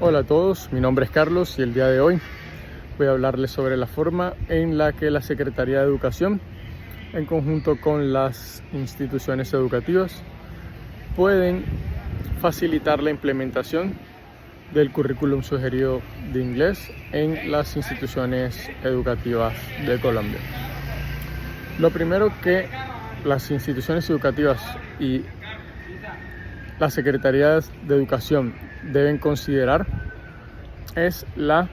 Hola a todos, mi nombre es Carlos y el día de hoy voy a hablarles sobre la forma en la que la Secretaría de Educación, en conjunto con las instituciones educativas, pueden facilitar la implementación del currículum sugerido de inglés en las instituciones educativas de Colombia. Lo primero que las instituciones educativas y las secretarías de educación deben considerar es la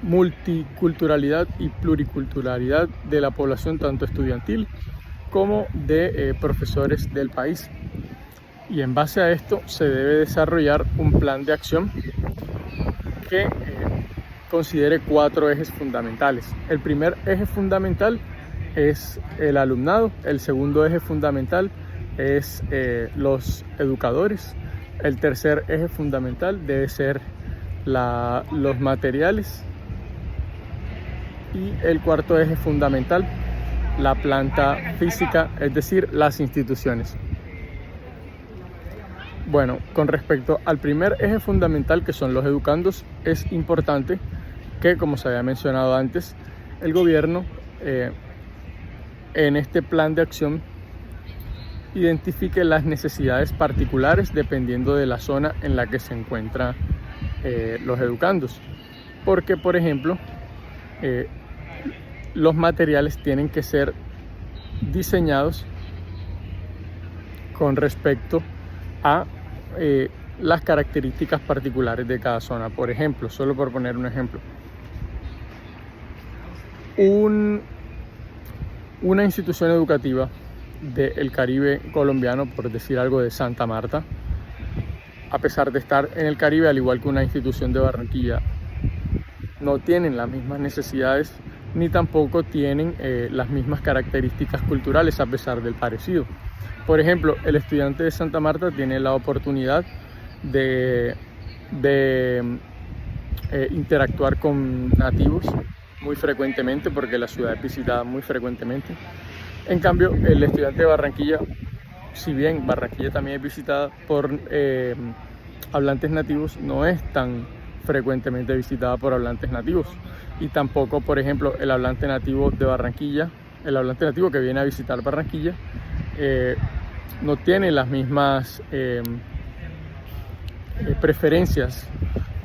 multiculturalidad y pluriculturalidad de la población, tanto estudiantil como de profesores del país. Y en base a esto se debe desarrollar un plan de acción que considere 4 ejes fundamentales. El primer eje fundamental es el alumnado, el segundo eje fundamental es los educadores, el tercer eje fundamental debe ser los materiales y el cuarto eje fundamental la planta física, es decir, las instituciones. Bueno, con respecto al primer eje fundamental, que son los educandos, es importante que, como se había mencionado antes, el gobierno en este plan de acción identifique las necesidades particulares dependiendo de la zona en la que se encuentran los educandos. Porque, por ejemplo, los materiales tienen que ser diseñados con respecto a las características particulares de cada zona. Por ejemplo, solo por poner un ejemplo, una institución educativa del Caribe colombiano, por decir algo, de Santa Marta, a pesar de estar en el Caribe, al igual que una institución de Barranquilla, no tienen las mismas necesidades ni tampoco tienen las mismas características culturales, a pesar del parecido. Por ejemplo, el estudiante de Santa Marta tiene la oportunidad de interactuar con nativos muy frecuentemente, porque la ciudad es visitada muy frecuentemente. En cambio, el estudiante de Barranquilla, si bien Barranquilla también es visitada por hablantes nativos, no es tan frecuentemente visitada por hablantes nativos. Y tampoco, por ejemplo, el hablante nativo de Barranquilla, el hablante nativo que viene a visitar Barranquilla, no tiene las mismas preferencias,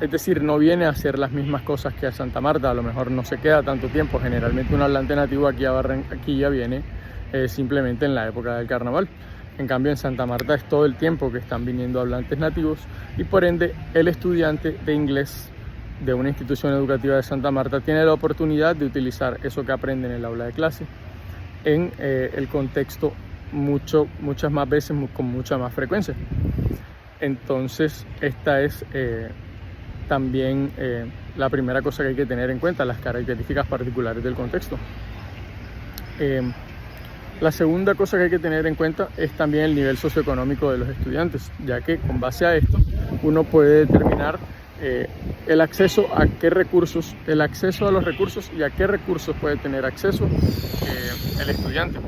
es decir, no viene a hacer las mismas cosas que a Santa Marta, a lo mejor no se queda tanto tiempo. Generalmente un hablante nativo aquí a Barranquilla viene simplemente en la época del carnaval. En cambio, en Santa Marta es todo el tiempo que están viniendo hablantes nativos y por ende el estudiante de inglés de una institución educativa de Santa Marta tiene la oportunidad de utilizar eso que aprende en el aula de clase en el contexto muchas más veces, con mucha más frecuencia. Entonces, esta es también la primera cosa que hay que tener en cuenta, las características particulares del contexto. La segunda cosa que hay que tener en cuenta es también el nivel socioeconómico de los estudiantes, ya que con base a esto uno puede determinar el acceso a qué recursos, el acceso a los recursos y a qué recursos puede tener acceso el estudiante.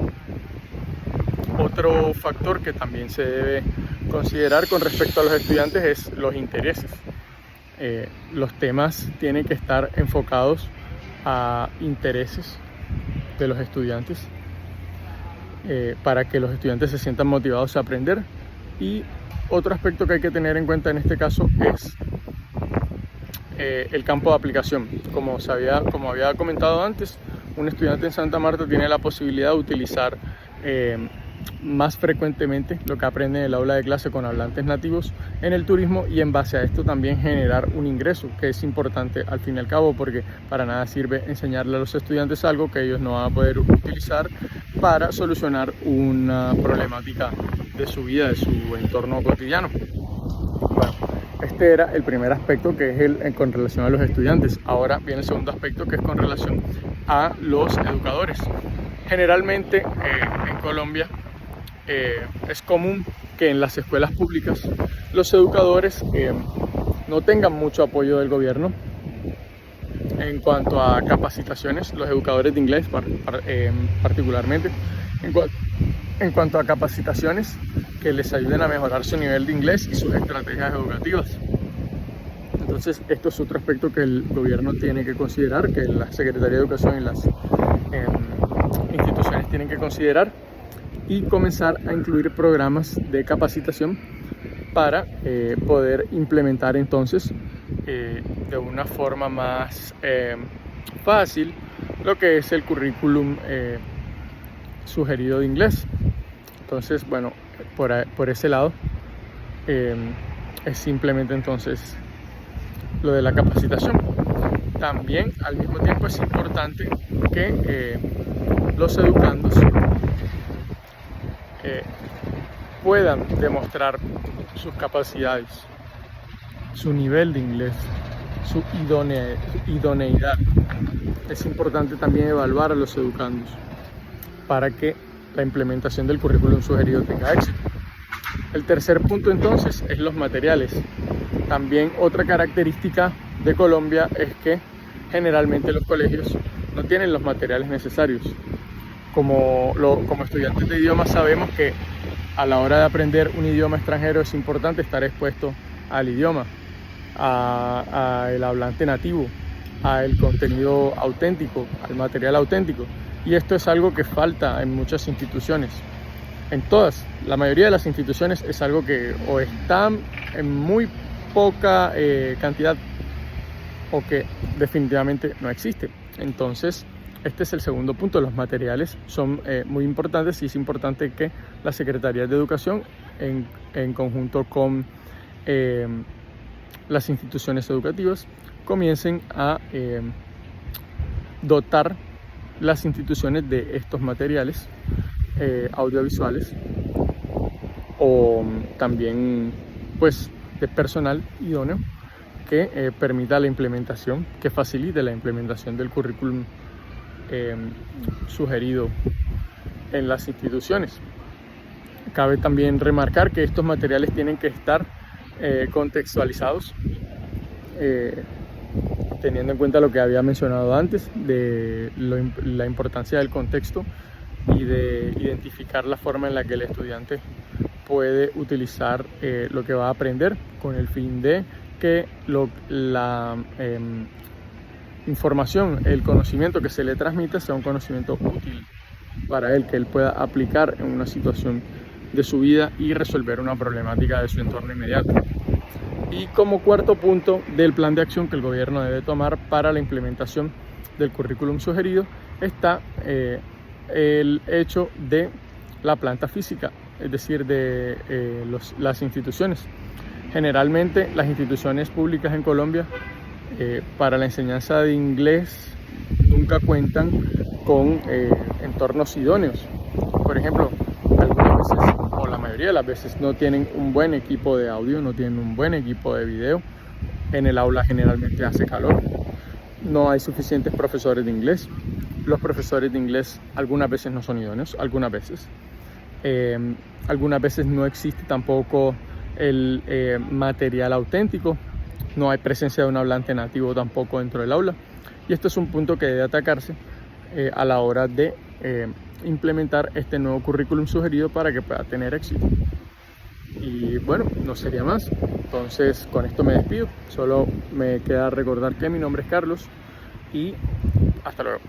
Otro factor que también se debe considerar con respecto a los estudiantes es los intereses. Los temas tienen que estar enfocados a intereses de los estudiantes para que los estudiantes se sientan motivados a aprender. Y otro aspecto que hay que tener en cuenta en este caso es el campo de aplicación. Como había comentado antes, un estudiante en Santa Marta tiene la posibilidad de utilizar más frecuentemente lo que aprende en el aula de clase con hablantes nativos en el turismo, y en base a esto también generar un ingreso, que es importante al fin y al cabo, porque para nada sirve enseñarle a los estudiantes algo que ellos no van a poder utilizar para solucionar una problemática de su vida, de su entorno cotidiano. Bueno, este era el primer aspecto, que es con relación a los estudiantes. Ahora viene el segundo aspecto, que es con relación a los educadores. Generalmente en Colombia es común que en las escuelas públicas los educadores no tengan mucho apoyo del gobierno en cuanto a capacitaciones, los educadores de inglés particularmente, en cuanto a capacitaciones que les ayuden a mejorar su nivel de inglés y sus estrategias educativas. Entonces, esto es otro aspecto que el gobierno tiene que considerar, que la Secretaría de Educación y las instituciones tienen que considerar, y comenzar a incluir programas de capacitación para poder implementar entonces de una forma más fácil lo que es el currículum sugerido de inglés. Entonces, bueno, por ese lado es simplemente entonces lo de la capacitación. También al mismo tiempo es importante que los educandos puedan demostrar sus capacidades, su nivel de inglés, su idoneidad. Es importante también evaluar a los educandos para que la implementación del currículum sugerido tenga éxito. El tercer punto entonces es los materiales. También otra característica de Colombia es que generalmente los colegios no tienen los materiales necesarios. Como estudiantes de idiomas sabemos que a la hora de aprender un idioma extranjero es importante estar expuesto al idioma, al hablante nativo, al contenido auténtico, al material auténtico. Y esto es algo que falta en muchas instituciones. En todas, la mayoría de las instituciones es algo que o está en muy poca cantidad o que definitivamente no existe. Entonces, este es el segundo punto. Los materiales son muy importantes y es importante que la Secretaría de Educación en conjunto con las instituciones educativas comiencen a dotar las instituciones de estos materiales audiovisuales o también pues de personal idóneo que permita la implementación, que facilite la implementación del currículum sugerido en las instituciones. Cabe también remarcar que estos materiales tienen que estar contextualizados, teniendo en cuenta lo que había mencionado antes de la importancia del contexto y de identificar la forma en la que el estudiante puede utilizar lo que va a aprender con el fin de que la información, el conocimiento que se le transmite sea un conocimiento útil para él, que él pueda aplicar en una situación de su vida y resolver una problemática de su entorno inmediato. Y como cuarto punto del plan de acción que el gobierno debe tomar para la implementación del currículum sugerido está el hecho de la planta física, es decir, de las instituciones. Generalmente las instituciones públicas en Colombia para la enseñanza de inglés nunca cuentan con entornos idóneos. Por ejemplo, algunas veces o la mayoría de las veces no tienen un buen equipo de audio, no tienen un buen equipo de video. En el aula generalmente hace calor, no hay suficientes profesores de inglés. Los profesores de inglés algunas veces no son idóneos, algunas veces no existe tampoco el material auténtico, no hay presencia de un hablante nativo tampoco dentro del aula, y esto es un punto que debe atacarse a la hora de implementar este nuevo currículum sugerido para que pueda tener éxito. Y bueno, no sería más. Entonces con esto me despido, solo me queda recordar que mi nombre es Carlos y hasta luego.